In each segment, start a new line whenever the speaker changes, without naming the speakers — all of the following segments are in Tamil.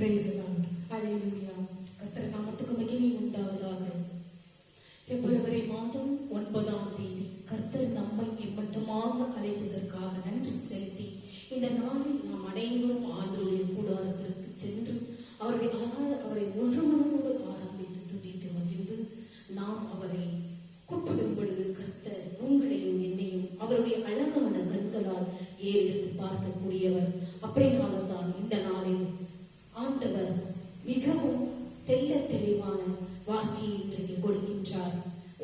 Praise the Lord. Hallelujah. கர்த்தர் நாமத்துக்கு மகிமை உண்டாவதாக. பிப்ரவரி மாதம் 9ஆம் தேதி கர்த்தர் நம்மை இம்மட்டுமாக அழைத்ததற்காக நன்றி செலுத்தி இந்த நாளில் நாம் அனைவரும் ஆண்டவருடைய கூடாரத்திற்கு சென்று அவரை முழு மனதோடு ஆரம்பித்து துதித்து மகிழ்ந்து நாம் அவரை கூப்பிடும் பொழுது கர்த்தர் உங்களையும் என்னையும் அவருடைய அழகான கண்களால் ஏறெடுத்து பார்க்கக்கூடியவர். அப்படியால்தான் இந்த நாளில் ஆண்டவர் மிகவும் தெல்ல தெளிவான வார்த்தையை இன்றைக்கு கொடுக்கின்றார்.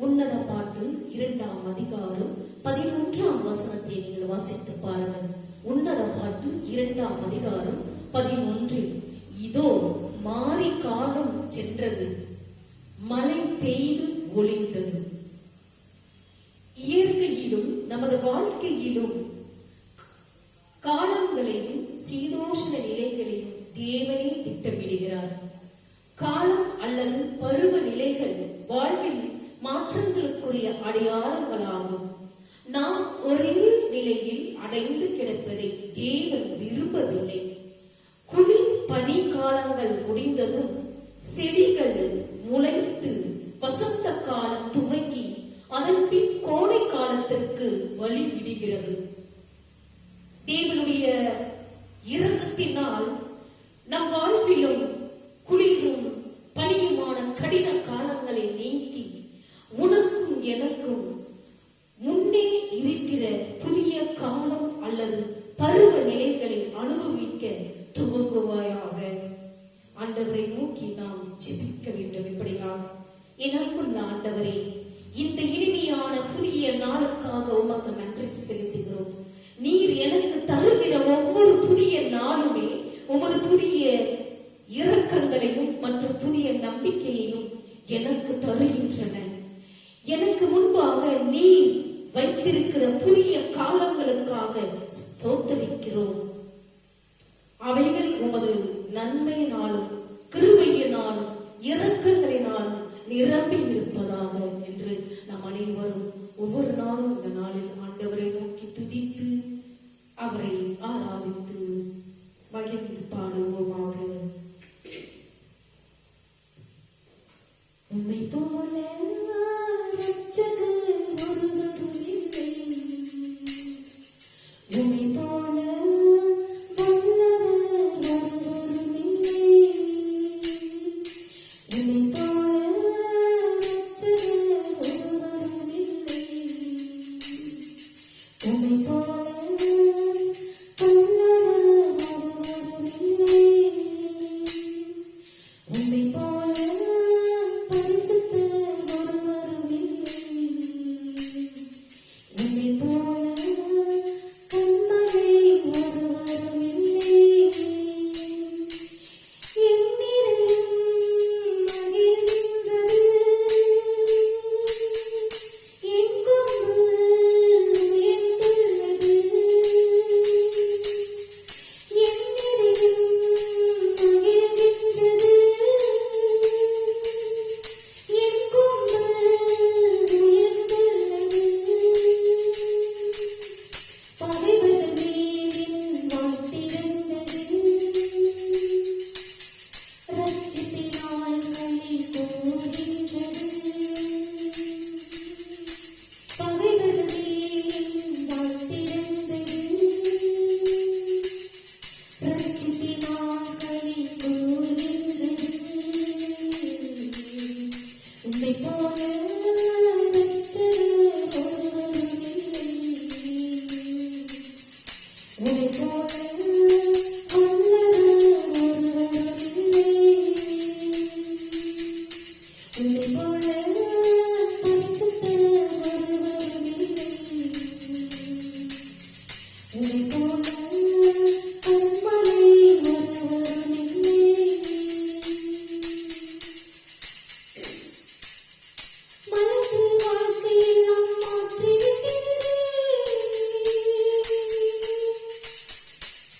உன்னத பாட்டு 2ஆம் அதிகாரம் 11ஆம் வசனத்தை நீங்கள் வாசித்து பாருங்கள். உன்னத பாட்டு 2ஆம் அதிகாரம் 11. இதோ மாறி காலம் சென்றது, மழை பெய்து ஒளிந்தது. இயற்கையிலும் நமது வாழ்க்கையிலும் காலங்களையும் சீதோஷண நிலைகளையும் தேவனே திட்டமிடுகிறார். காலம் அல்லது பருவ நிலைகள் வாழ்வில் மாற்றங்களுக்குரிய அடையாளங்களாகும். நாம் ஒரே நிலையில் அடைந்து கிடப்பதை தேவன் விரும்பவில்லை. குளிர் பனி காலங்கள் முடிந்ததும் செடிகள் முளைத்து வசந்த காலம் துவங்கி அதன் பின் கோடை காலத்திற்கு வழி விடுகிறது. தேவனுடைய இரக்கத்தினால் நம் வாழ்விலும் குளிரும் பனியுமான கடின காலங்களை நீக்கி உனக்கும் எனக்கும் முன்னே இருக்கிற புதிய காலம் அல்லது பருவ நிலைகளை அனுபவிக்க துவங்குவாயாக. ஆண்டவரை நோக்கி நாம் ஜெபிக்க வேண்டும். இப்படியா எனக்குள்ள ஆண்டவரே, இந்த இனிமையான புதிய நாளுக்காக உமக்கு நன்றி செலுத்துகிறோம். நீர் எனக்கு தருகிற ஒவ்வொரு புதிய நாளுமே உமது புதிய இரக்கங்களையும் மற்றும் புதிய நம்பிக்கையையும் எனக்கு தருகின்றன. எனக்கு முன்பாக நீர் வைத்திருக்கிற புதிய காலங்களுக்காக ஸ்தோத்திரிக்கிறோம். அவைகள் உமது நன்மையினாலும் கிருபையினாலும் இரக்கங்களினாலும் நிரம்பி இருப்பதாக என்று நாம் அனைவரும் ஒவ்வொரு நாளும் இந்த நாளில் ஆண்டவரை நோக்கி துதித்து அவரை ஆராதித்து மகிழ்ந்து பாடுவோமாக. உம்மை போல ரட்சகர் ஒருவரும் இல்லை, உம்மை போல வல்லவர் ஒருவரும் இல்லை, உம்மை போல ரட்சகர் ஒருவரும் இல்லை, உம்மை போல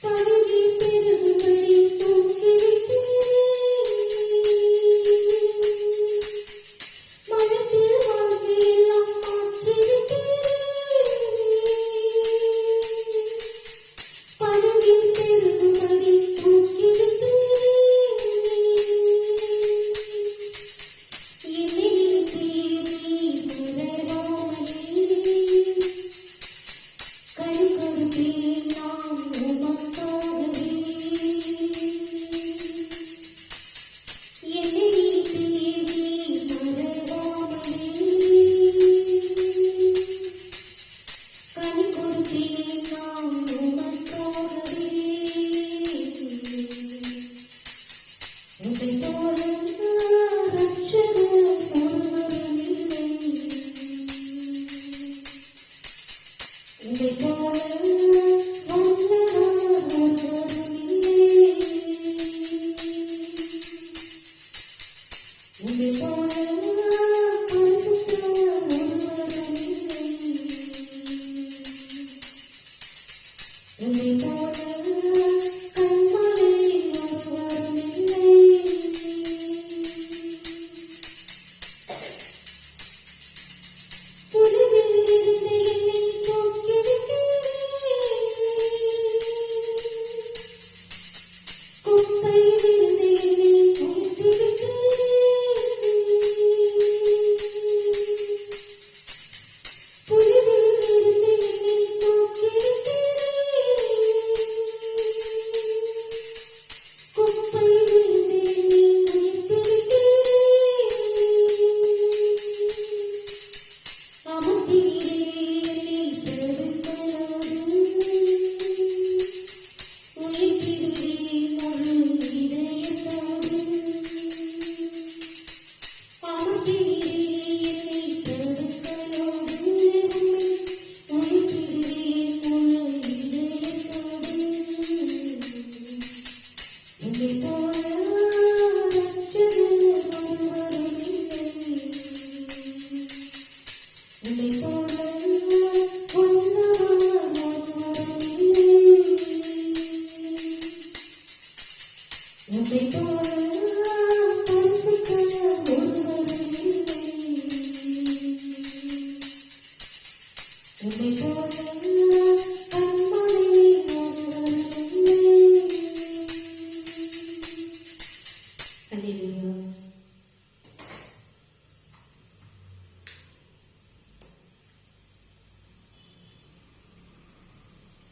Bye.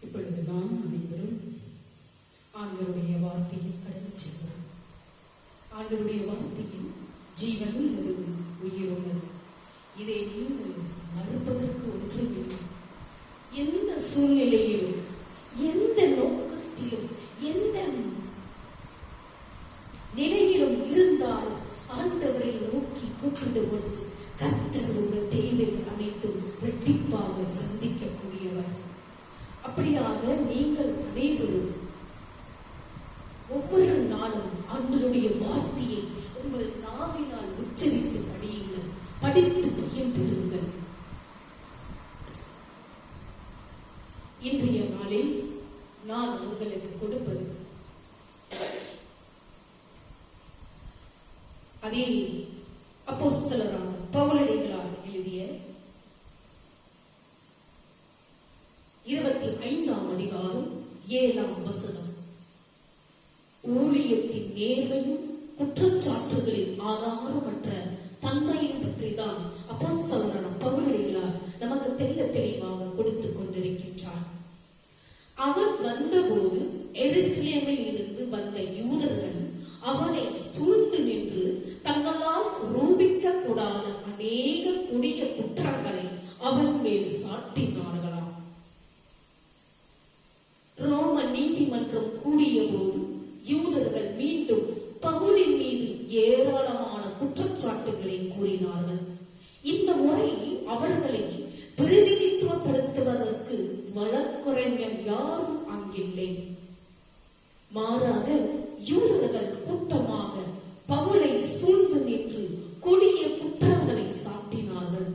இப்பொழுது நாம் அனைவரும் ஆண்டவருடைய வார்த்தையை கடந்து சென்றோம். ஆண்டவருடைய வார்த்தையில் ஜீவன் உள்ளது, உயிர் உள்ளது. இதை நீங்கள் மறுப்பதற்கு ஒன்றுமில்லை. எந்த சூழ்நிலையிலும், எந்த நோக்கத்திலும், எந்த நிலையிலும் இருந்தால் ஆண்டவரை நோக்கி கூப்பிடும் பொழுது கர்த்தர் உங்கள் தேவை அனைத்தும் இரட்டிப்பாக சந்திக்கக்கூடியவர். அப்படியாக நீங்கள் அனைவரும் ஒவ்வொரு நாளும் ஆண்டவருடைய வார்த்தையை உங்கள் நாவினால் உச்சரித்து படியுங்கள், படித்து பயன் பெறுங்கள். இன்றைய நாளில் நான் உங்களுக்கு கொடுப்பது அதே அப்போஸ்தலரான பவுலடிகளார் எழுதிய 25ஆம் அதிகாரம் 7ஆம் வசனம். ஊழியத்தின் நேர்மையும் குற்றச்சாட்டுகளின் ஆதாரமற்ற தன்மையை பற்றிதான் அப்போஸ்தலரான பவுலடிகளார் நமக்கு தெல்ல தெளிவாக கொடுத்துக் கொண்டிருக்கின்றார். அவன் வந்தபோது எருசலேமில் இருந்து வந்த யூதர்கள் அவனை சூழ்ந்து நின்று தங்களால் ரூபிக்க கூடாத அநேக கொடிய குற்றங்களை அவன் மேல் சாட்டினார்களாம். ரோம நீதிமன்றம் கூடிய போது யூதர்கள் மீண்டும் பவுலின் மீது ஏராளமான குற்றச்சாட்டுகளை கூறினார்கள். இந்த முறை அவர்களை பிரதிநிதித்துவப்படுத்துவதற்கு வழக்குரைஞர் யாரும் அங்கில்லை. மாறாக யூதர்கள் கூட்டமாக பவுலை சூழ்ந்து நின்று கொடிய குற்றங்களை சாட்டினார்கள்.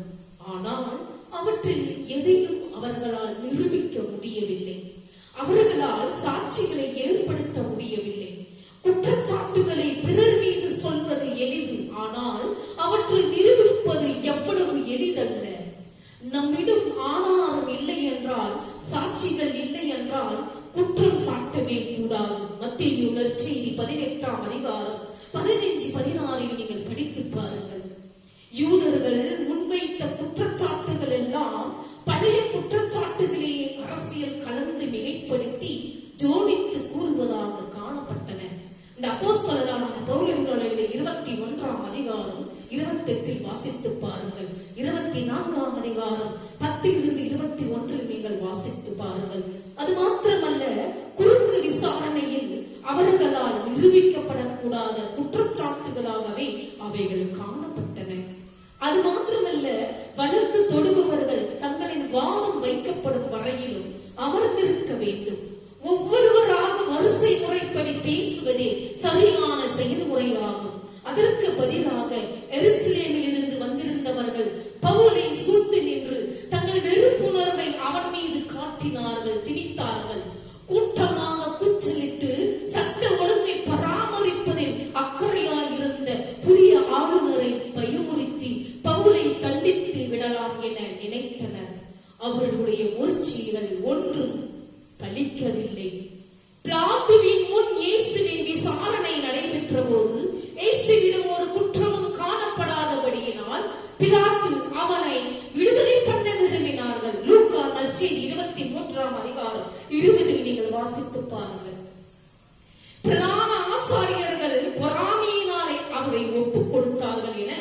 ஆனால் அவற்றில் எதையும் அவர்களால் நிரூபிக்க முடியவில்லை. அவர்களால் சாட்சிகளை ஏற்படுத்த முடியவில்லை. குற்றச்சாட்டுகளை பிறர் மீது சொல்வது எளிது, ஆனால் அவற்றை நிரூபிப்பது எவ்வளவு எளிதல்ல. நம்மிடம் ஆதாரம் இல்லை என்றால், சாட்சிகள் இல்லை என்றால் குற்றம் சாட்டவே கூடாது. மத்தேயு நற்செய்தி 18ஆம் அதிகாரம் 15-16 நீங்கள் படித்து பாருங்கள். யூதர்கள் முன்வைத்த குற்றச்சாட்டுகள் எல்லாம் பழைய குற்றச்சாட்டுகளே அரசியல் கலந்து மிகைப்படுத்தி ஜோடித்து கூறுவதாக காணப்பட்டன. இந்த அப்போஸ்தலரான பவுலடிகளார் 21ஆம் அதிகாரம் 28 வாசித்து பாருங்கள். 24ஆம் அதிகாரம் 10-21 நீங்கள் வாசித்து பாருங்கள். அது மாத்திரமல்ல, குறுக்கு விசாரணையில் அவர்களால் நிரூபிக்கப்படக்கூடாத குற்றச்சாட்டுகளாகவே அவைகள் காணப்பட்டன. அது மாத்திரமல்ல, வழக்கு தொடுபவர்கள் தங்களின் வாதம் வைக்கப்படும் வரையிலும் அமர்ந்திருக்க வேண்டும். ஒவ்வொருவராக வரிசை முறைப்படி பேசுவதே சரியான செயல்முறையாகும். அதற்கு பதிலாக எருசலேமில் இருந்து வந்திருந்தவர்கள் பவுலை சூழ்ந்து நின்று தங்கள் வெறுப்புணர்வை அவன் மீது காட்டினார்கள், திணித்தார்கள். கூட்டமாக கூச்சலிட்டு சட்ட ஒழுங்கை பராமரிப்பதில் அக்கறையாயிருந்த புதிய ஆளுநரை பயமுறுத்தி பவுலை தண்டித்து விடலாம் என நினைத்தனர். அவர்களுடைய முயற்சிகள் ஒன்றும் பலிக்கவில்லை. பிலாத்துவின் முன் இயேசுவின் விசாரணை நடைபெற்று நடைபெற்ற போது இயேசுவிடம் ஒரு குற்றமும் காணப்படாதபடியினால் பிலாத்து அவனை விடுதலை பண்ண விரும்பினார்கள். லூக்கா நற்செய்தி 23ஆம் அதிகாரம் 20 நீங்கள் வாசித்து பாருங்கள். பிரதான ஆசாரியர்கள் பொறாமையினாலே அவரை ஒப்புக் கொடுத்தார்கள் என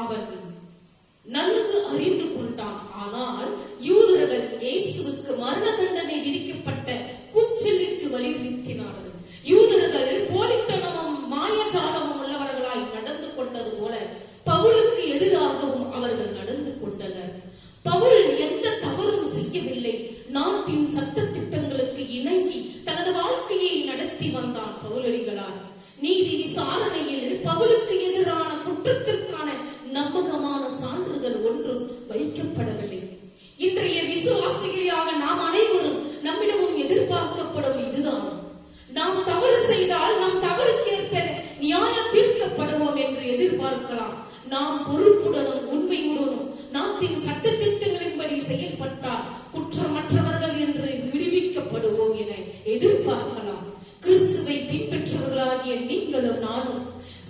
அவன் நன்கு அறிந்து கொண்டான். ஆனால் யூதர்கள் இயேசுவுக்கு மரண தண்டனை விதிக்கப்பட்ட குச்சலுக்கு வலியுறுத்தினார்கள். யூதர்கள் போலித்தனமும் மாயஜாலமும் உள்ளவர்களாய் நடந்து கொண்டது போல பவுலுக்கு எதிராகவும் அவர்கள் நடந்து கொண்டனர். பவுல் எந்த தவறும் செய்யவில்லை. நாட்டின் சட்ட திட்டங்களுக்கு இணங்கி தனது வாழ்க்கையை நடத்தி வந்தான். பவுலடிகளார் நீதி விசாரணையில் பவுலுக்கு எதிரான குற்றத்திற்கான நம்பகமான சான்றுகள் ஒன்றும் வைக்கப்படவில்லை. இன்றைய விசுவாசிகளாக நாம் அனைவரும் நம்மிடமும் எதிர்பார்க்கப்படும் இதுதான். நாம் தவறு செய்தால் நம் தவறுக்கேற்ப நியாயம் தீர்க்கப்படுவோம் என்று எதிர்பார்க்கலாம். நாம் பொறுப்புடனும் உண்மையுடனும் நாட்டின் சட்ட திட்டங்களின்படி செயல்பட்டால் குற்றமற்றவர்கள் என்று விடுவிக்கப்படுவோம் என எதிர்பார்க்கலாம். கிறிஸ்துவை பின்பற்றவர்களாகிய நீங்களும் நானும்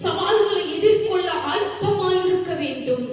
சவால்களை எதிர்கொள்ள ஆயத்தமாயிருக்க வேண்டும்.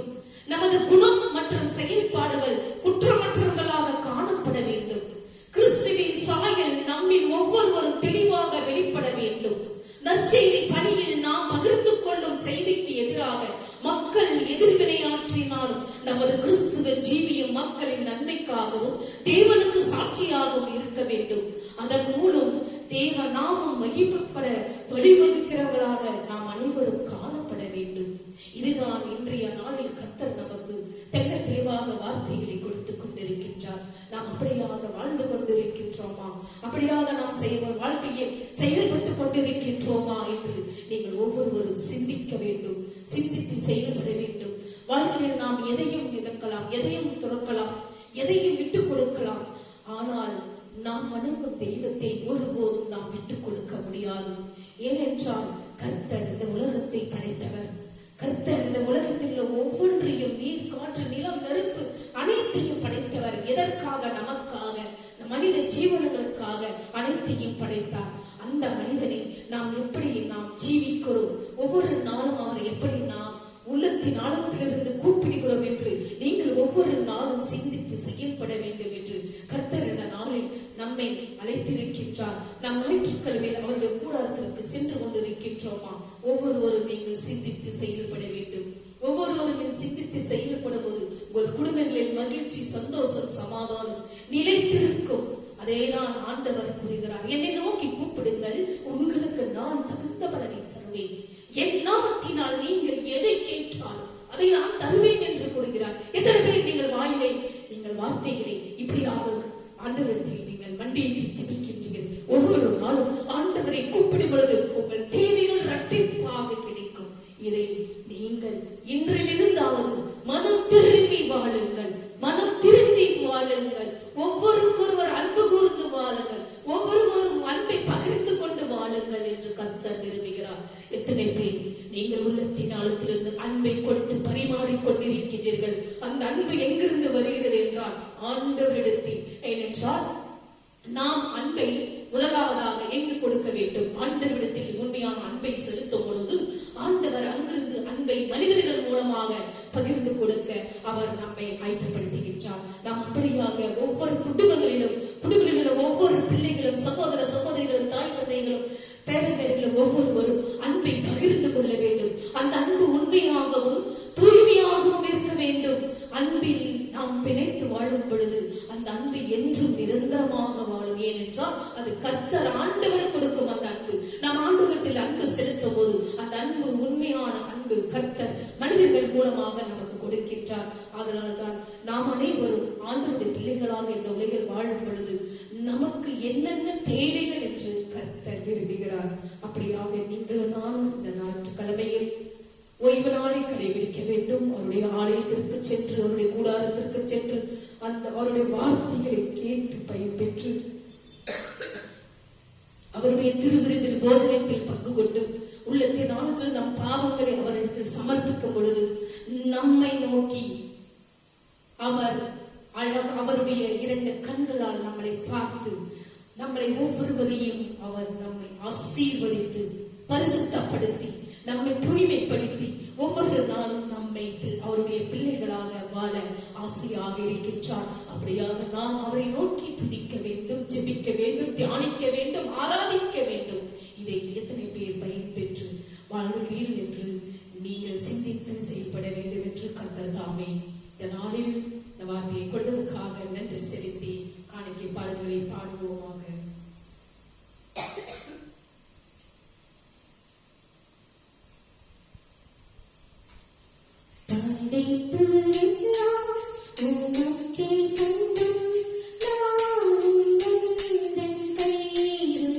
நமது குணம் மற்றும் செயல்பாடுகள் குற்றமற்றவர்களாக காணப்பட வேண்டும். கிறிஸ்துவின் சாயல் நம்மில் ஒவ்வொருவரும் தெளிவாக வெளிப்பட வேண்டும். நற்செய்தி பணியில் நாம் பகிர்ந்து கொள்ளும் செய்திக்கு எதிராக மக்கள் எதிர்வினையாற்றினாலும் நமது கிறிஸ்துவ ஜீவியம் மக்களின் நன்மைக்காகவும் தேவனுக்கு சாட்சியாகவும் இருக்க வேண்டும். அதன் மூலம் தேவ நாமம் மகிமைப்பட வழிவகுக்கிறவர்களாக நாம் அனைவரும் காணப்பட வேண்டும். இதுதான் இன்றைய நாளில் கர்த்தர் நமக்கு தெல்ல தெளிவாக வார்த்தைகளை கொடுத்துக் கொண்டிருக்கின்றார். நாம் அப்படியாக வாழ்ந்து கொண்டிருக்கின்றோமா? அப்படியாக நாம் வாழ்க்கையில் செயல்பட்டுக் கொண்டிருக்கின்றோமா என்று நீங்கள் ஒவ்வொருவரும் சிந்திக்க வேண்டும். சிந்தித்து செயல்பட வேண்டும். வாழ்க்கையில் நாம் எதையும் இழக்கலாம், எதையும் துறக்கலாம், எதையும் விட்டுக் கொடுக்கலாம். ஆனால் நாம் வணங்கும் தெய்வத்தை ஒருபோதும் நாம் விட்டுக் கொடுக்க முடியாது. ஏனென்றால் கர்த்தர் இந்த உலகத்தை படைத்தவர். கர்த்தர் இந்த உலகத்தில் ஒவ்வொன்றையும் நீர், காற்று, நிலம், நெருப்பு அனைத்தையும் படைத்தவர். எதற்காக? நமக்காக, மனித ஜீவன்களுக்காக அனைத்தையும் படைத்தார். அந்த மனிதனை நாம் எப்படி நாம் ஜீவிக்கிறோம், ஒவ்வொரு நாளும் அவரை எப்படி நாம் உள்ளத்தின் ஆழத்திலிருந்து கூப்பிடுகிறோம் என்று நீங்கள் ஒவ்வொரு நாளும் சிந்தித்து செயல்பட வேண்டும் என்று கர்த்தர் இந்த நாளில் நம்மை அழைத்திருக்கின்றார். நாம் ஞாயிற்றுக்கிழமையில் அவருடைய கூடாரத்திற்கு சென்று கொண்டிருக்கின்றோமா? ஒவ்வொருவரும் நீங்கள் சிந்தித்து செயல்பட வேண்டும். ஒவ்வொருவரும் சிந்தித்து செயல்படும் போது உங்கள் குடும்பங்களில் மகிழ்ச்சி, சந்தோஷம், சமாதானம் நிலைத்திருக்கும். அதேதான் ஆண்டவர் கூறுகிறார். என்னை நோக்கி கூப்பிடுங்கள், உங்களுக்கு நான் தகுந்த பலனை தருவேன். என் நாமத்தினால் நீங்கள் எதை கேட்டாலும் அதை நான் தருவேன் என்று கூறுகிறார். எத்தனை பேர் நீங்கள் வாயிலை, நீங்கள் வார்த்தைகளை இப்படியாக ஆண்டவரத்தில் நீங்கள் மண்டியிட்டு ஜெபிக்கின்றீர்கள்? ஒவ்வொரு நாளும் ஆண்டவரை கூப்பிடும் பொழுது உங்கள் தேவைகள் இரட்டிப்பாக கிடைக்கும். இதை நீங்கள் இன்றிலிருந்தாவது மனம் திரும்பி வாழுங்கள். மனம் திரும்பி வாழுங்கள். ஒவ்வொருவருக்கொருவர் அன்பு கூர்ந்து வாழுங்கள். ஒவ்வொருவரும் அன்பை பகிர்ந்து கொண்டு வாழுங்கள் என்று கர்த்தர் விரும்புகிறார். எத்தனை பேர் நீங்கள் உள்ளத்தின் ஆழத்திலிருந்து அன்பை கொடுத்து பரிமாறிக் கொண்டிருக்கிறீர்கள்? அந்த அன்பு எங்கிருந்து வருகிறது என்றால் ஆண்டவரிடத்தில். ஏனென்றால் நாம் அன்பை முதலாவதாக எங்கு கொடுக்க வேண்டும்? ஆண்டவரிடத்தில் உண்மையான அன்பை செலுத்தும் பொழுது ஆண்டவர் அங்கிருந்து அன்பை மனிதர்கள் மூலமாக பகிர்ந்து கொடுக்க அவர் நம்மை ஆயத்தப்படுத்துகின்றார். நாம் அப்படியாக ஒவ்வொரு குடும்பங்களிலும் ஒவ்வொரு பிள்ளைகளும், சகோதர சகோதரிகளும், தாய் தந்தைகளும், பேரன்பர்களும் ஒவ்வொருவரும் அன்பை பகிர்ந்து கொள்ள வேண்டும். அந்த அன்பு உண்மையாகவும் தூய்மையாகவும் இருக்க வேண்டும். அன்பில் நாம் பிணைத்து வாழும் பொழுது அந்த அன்பு என்றும் நிரந்தரமாக வாழும். ஏனென்றால் அது கர்த்தர் ஆண்டவர் கொடுக்கும் அந்த அன்பு. நாம் ஆண்டவரிடத்தில் அன்பு செலுத்தும் போது அந்த அன்பு, உண்மையான அன்பு கர்த்தர் மனிதர்கள் மூலமாக நமக்கு கொடுக்கின்றார். அதனால்தான் நாம் அனைவரும் ஆண்டவருடைய பிள்ளைகளாக இந்த உலகில் வாழும் பொழுது நமக்கு என்னென்ன தேவைகள் என்று கர்த்தர் விரும்புகிறார். அப்படியாக நீங்கள் நானும் இந்த ஞாயிற்றுக்கிழமையில் ஓய்வு நாளை கடைபிடிக்க வேண்டும். அவருடைய ஆலயத்திற்கு சென்று, அவருடைய கூடாரத்திற்கு சென்று அந்த அவருடைய வார்த்தைகளை கேட்டு பயன்பெற்று அவருடைய திருவிருந்தில் போஜனத்தில் பங்கு கொண்டு உள்ளத்தின் ஆழத்தில் நம் பாவங்களை அவரிடத்தில் சமர்ப்பிக்கும் பொழுது நம்மை நோக்கி அவர் அவருடைய 2 கண்களால் நம்மளை பார்த்து நம்மளை ஒவ்வொருவரையும் அவர் நம்மை ஆசீர்வதித்து பரிசுத்தப்படுத்தி நம்மை தூய்மைப்படுத்தி ஒவ்வொரு நாளும் நம்மை அவருடைய பிள்ளைகளாக வாழ ஆசையாக இருக்கின்றார். அப்படியாக நாம் அவரை நோக்கி துதிக்க வேண்டும், ஜெபிக்க வேண்டும், தியானிக்க வேண்டும், ஆராதிக்க வேண்டும். இதை எத்தனை பேர் பயன்பெற்று வாழ்கிறீர்கள் என்று நீங்கள் சிந்தித்து செயல்பட வேண்டும் என்று கர்த்தர் தாமே இந்த நாளில் இந்த வார்த்தையை கொடுத்ததற்காக நன்றி செலுத்தி காணிக்கை பாடல்களை பாடுவோமாக.
படைப்புலெல்லாம் உமக்கே சொந்தம், நான் உந்தன் கையிலும்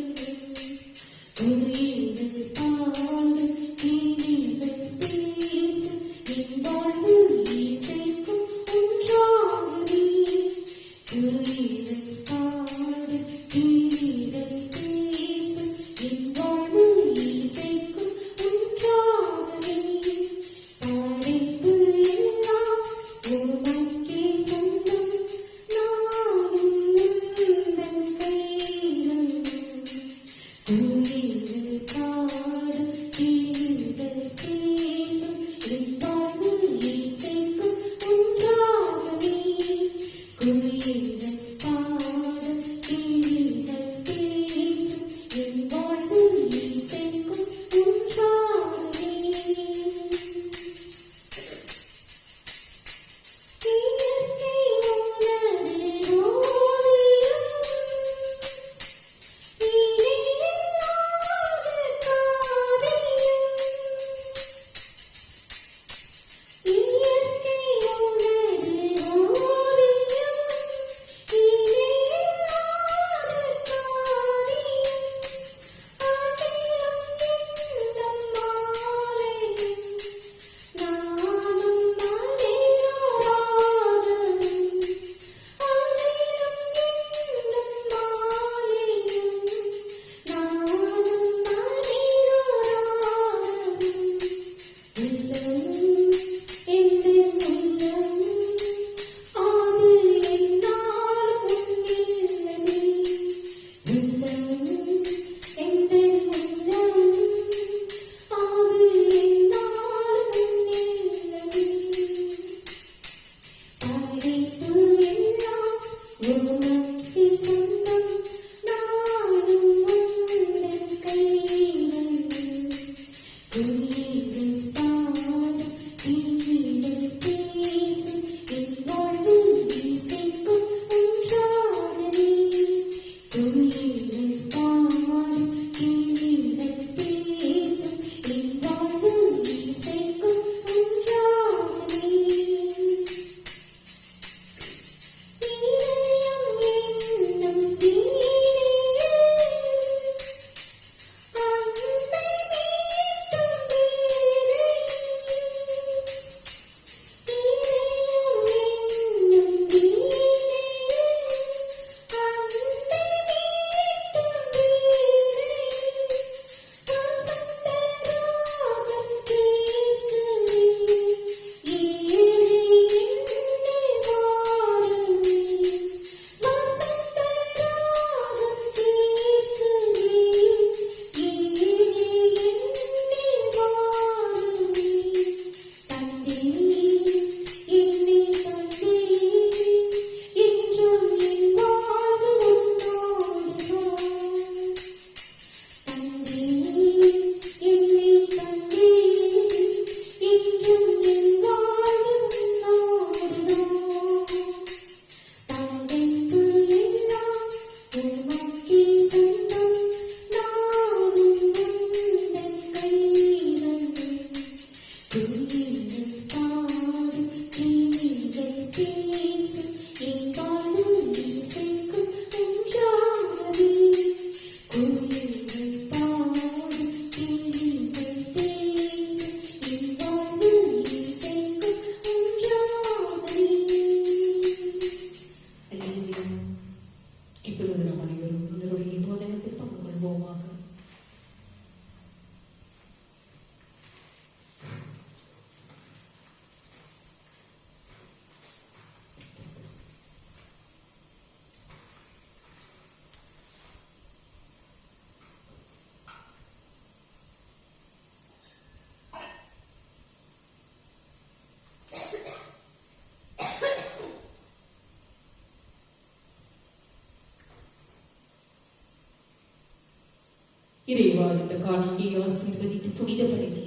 இறைவா, இந்த காணிக்கையை ஆசீர்வதித்து புனிதப்படுத்தி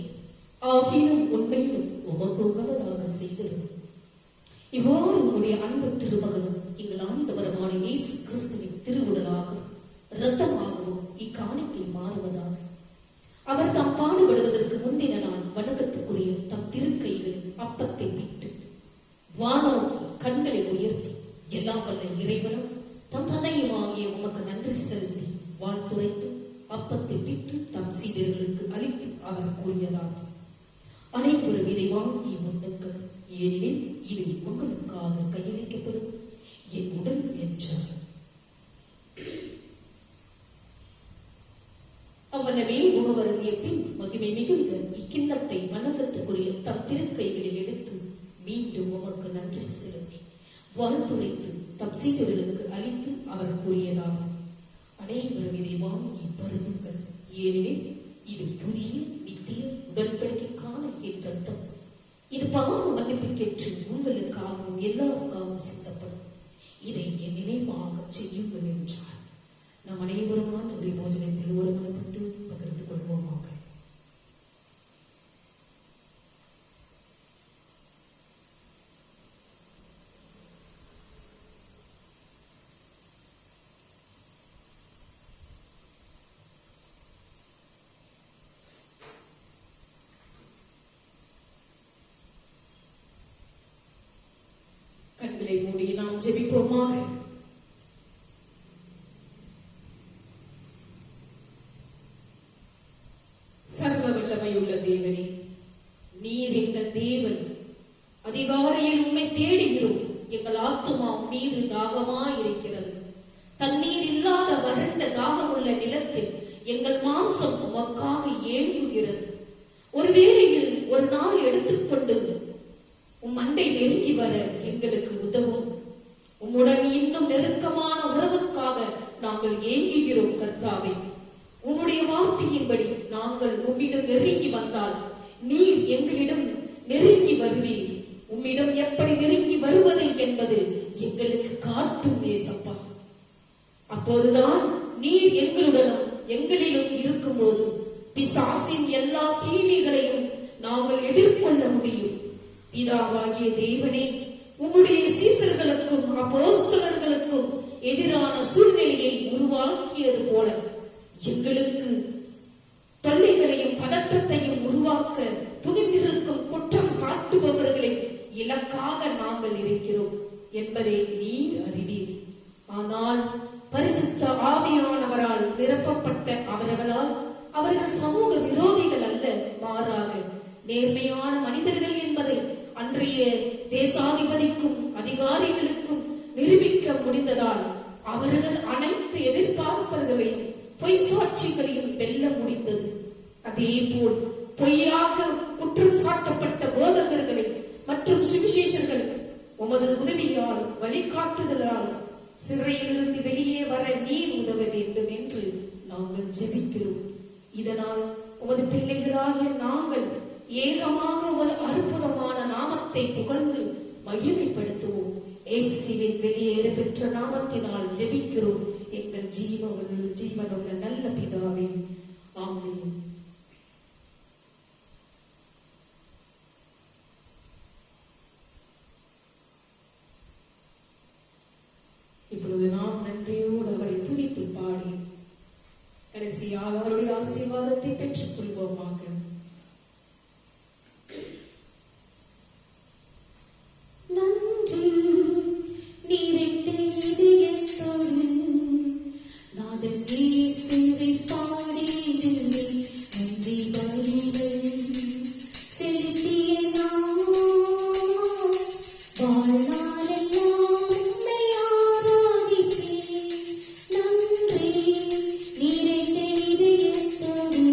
ஆவியிலும் உண்மையிலும் உமக்கு உகந்ததாக செய்திடும். இவ்வாறு உங்களுடைய அன்பு திருமகனும் எங்கள் ஆண்டவருமான இயேசு கிறிஸ்துவின் திருவுடலாகவும் இரத்தமாகவும் இக்காணிக்கை மாறுவதாக. அவர் தாம் பாடுபடுவதற்கு முந்தின நாள் வணக்கத்துக்குரிய தம் திருக்கைகளில் அப்பத்தை விட்டு வானோக்கி கண்களை உயர்த்தி எல்லாம் வல்ல இறைவனும் தம் தந்தையுமாகிய உமக்கு நன்றி செலுத்தி வாழ்த்துரைத்து அப்பத்தை விட்டு தம் சீடர்களுக்கு அளித்து அவர் கூறியதாக, அனைவரும் இதை வாங்கி உண்ணுங்கள், ஏனெனில் இது உங்களுக்காக கையளிக்கப்படும் என் உடல் என்றார். அவ்வனவே உணவருந்திய பின் மகிமை மிகுந்த இக்கிண்ணத்தை வணக்கத்துக்குரிய தம் திருக்கைகளில் எடுத்து மீண்டும் உமக்கு நன்றி செலுத்தி வாழ்த்துரைத்து தம் சீடர்களுக்கு அளித்து அவர் கூறியதாக, அனைவரும் இதை வாங்கி பருகுங்கள், ஏனெனில் இது புதிய நித்திய உடன்படிக்கைக்கான என் ரத்தம். இது பாவ மன்னிப்புக்கேற்று உங்களுக்காகவும் எல்லாருக்காகவும் சித்தப்படும். இதை என் நினைவாக செய்யுங்கள் என்றார். நாம் அனைவரும் நம்முடைய போஜனத்தில் ஒருமனப்பட்டு பகிர்ந்து கொள்வோமாக. கண்களை மூடி நாம் ஜெபிப்போமாக. சர்வ வல்லமையுள்ள தேவனே, நீர் எங்கள் தேவன். அதிகாலையில் உம்மை தேடுகிறோம். எங்கள் ஆத்துமா மீது தாகமாயிருக்கிறது. தண்ணீர் இல்லாத வறண்ட தாகமுள்ள நிலத்தில் எங்கள் மாம்சம் உமக்காக ஏங்குகிறது. ஒரு வேளையில் ஒரு நாள் எடுத்துக்கொண்டு உம் அண்டை நெருங்கி வர எங்களுக்கு உதவும். உம்முடன் இன்னும் நெருக்கமான உறவுக்காக நாங்கள் ஏங்குகிறோம் கர்த்தாவே. உம்முடைய வார்த்தையின்படி நாங்கள் உம்மிடம் நெருங்கி வந்தால் நீர் எங்களிடம் நெருங்கி வருவீர். உம்மிடம் எப்படி நெருங்கி வருவது என்பது எங்களுக்கு காட்டும் ஏசப்பா. அப்போதுதான் நீர் எங்களுடனும் எங்களிலும் இருக்கும்போது பிசாசின் எல்லா தீமைகளையும் நாங்கள் எதிர்கொள்ள முடியும். பிதாவாகிய தேவனே, உம்முடைய சீசர்களுக்கும் அப்போஸ்தலர்களுக்கும் எதிரான சூழ்நிலையை உருவாக்கியது போல எங்களுக்கு தொல்லைகளையும் பதற்றத்தையும் உருவாக்க துணிந்திருக்கும் குற்றம் சாட்டுபவர்களின் இலக்காக நாங்கள் இருக்கிறோம் என்பதை நீர் அறிவீர். ஆனால் பரிசுத்த ஆவியானவரால் நிரப்பப்பட்ட அவர்கள் சமூக விரோதிகள் அல்ல, மாறாக நேர்மையான மனிதர்கள் என்பதை அன்றைய தேசாதிபதிக்கும் அதிகாரிகளுக்கும் நிரூபிக்க முடிந்ததால் அவர்கள் அனைத்து எதிர்பார்ப்பர்களையும் பொய் சாட்சிகளையும் வெல்ல முடிந்தது. அதே போல் பொய்யாக குற்றம் சாட்டப்பட்ட போதகர்களை மற்றும் சுவிசேஷர்கள் உமது உதவியால் வழிகாட்டுதலால் சிறையிலிருந்து வெளியே வர நீர் உதவ வேண்டும் என்று நாங்கள் ஜெபிக்கிறோம். இதனால் உமது பிள்ளைகளாகிய நாங்கள் ஏகமாக ஒரு அற்புதமான நாமத்தை புகழ்ந்து மகிமைப்படுத்துவோம். இயேசுவின் வெளியேற பெற்ற நாமத்தினால் ஜெபிக்கிறோம் எங்கள் ஜீவனுள்ள நல்ல பிதாவே, ஆமென். இப்பொழுது நாம் நன்றியோடு அவரை துதித்து பாடி கடைசியாக அவருடைய ஆசீர்வாதத்தை பெற்றுக் கொள்வோமாக. நன்றி நீரெண்டே இதயத்தோடு நாதன் இயேசுவை பாடிடுவே, நன்றி பலிகள் செலுத்திய நான் வாழ்நாளெல்லாம் உம்மை ஆராதிப்பேன். நன்றி நீரெண்டே இதயத்தோடு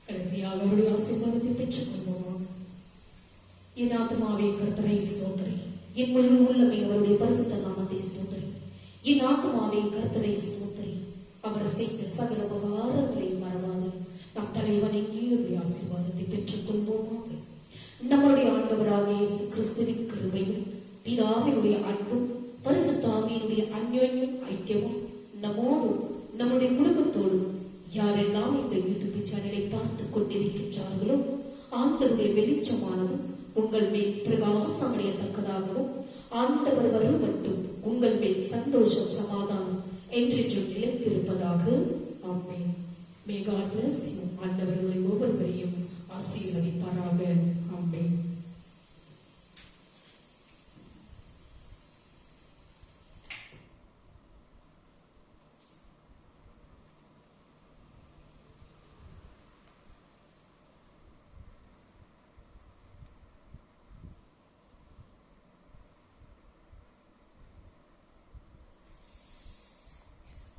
கடைசியாக அவருடைய ஆசீர்வாதத்தை பெற்றுக் கொள்வோம். என் ஆத்மாவே கர்த்தரை ஸ்தோத்திரி, என் முழு உள்ளமே அவருடைய பரிசுத்த நாமத்தை ஸ்தோத்திரி. என் ஆத்மாவே கர்த்தரை ஸ்தோத்திரி, அவர் செய்த சகல உபகாரங்களை மறவாது. நம் தலைவனைக்கு அவருடைய ஆசீர்வாதத்தை பெற்றுக் கொள்வோமாக. நம்முடைய ஆண்டவராகிய இயேசு கிறிஸ்துவின் கிருபையும் பிதாவினுடைய அன்பும் பரிசுத்த ஆவியினுடைய அந்யோன்யம் ஐக்கியமும் நம்மோடு நம்முடைய குடும்பத்தோடும் யாரெல்லாம் இந்த யூடியூப் சேனலை பார்த்துக் கொண்டிருக்கின்றார்களோ ஆண்டவருடைய வெளிச்சமானதும் உங்கள் மேல் பிரகாசம் அடையத்தக்கதாகவும் ஆண்டவர் வரும் மட்டும் உங்கள் மேல் சந்தோஷம் சமாதானம் என்றென்றும் நிலைத்திருப்பதாக. ஆமென். May God bless you. ஆண்டவர் உங்களை ஒவ்வொருவரையும் ஆசீர்வதிப்பாராக. ஆமென்.